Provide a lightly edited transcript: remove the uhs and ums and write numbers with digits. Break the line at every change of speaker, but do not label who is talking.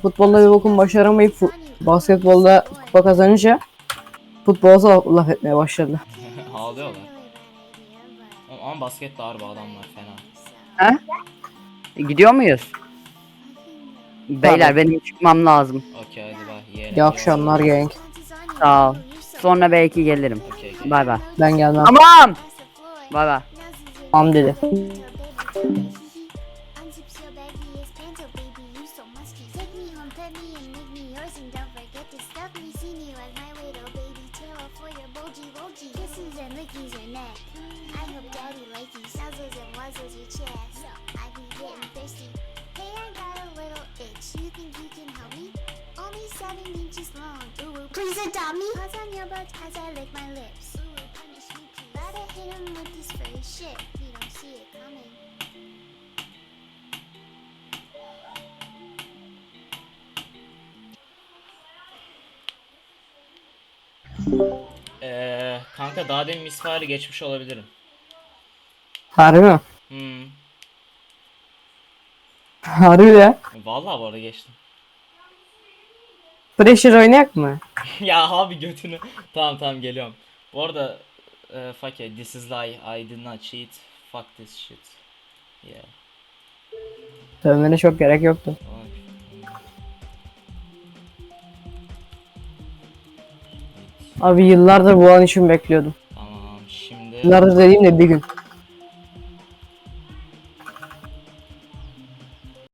Futbolda bir bakım başaramayıp basketbolda kupa kazanınca futbola laf etmeye başladı.
Ağlıyorlar. Ama basket de harbi adamlar fena.
He? Gidiyor muyuz? Beyler benim çıkmam lazım.
Okey hadi bak yiyelim.
İyi akşamlar gang.
Sağ ol. Sonra belki gelirim.
Okey.
Bay bay.
Ben gelmem.
Tamam. Bay bay.
Am dedi.
Please adopt me. Pause on your butt as I lick my lips. Gotta hit him with this free shit. You don't see it coming.
Kanka daha demin misfari geçmiş olabilirim.
Harbi mi? Harbi ya.
Vallahi bu arada geçtim.
Pressure oynayak mı?
Ya abi götünü. Tamam geliyorum. Bu arada fuck it, this is lie. I did not cheat. Fuck this shit. Yeah.
Sövmene çok gerek yoktu. Abi yıllardır bu an için bekliyordum.
Tamam şimdi
Yıllardır dediğim de bir gün.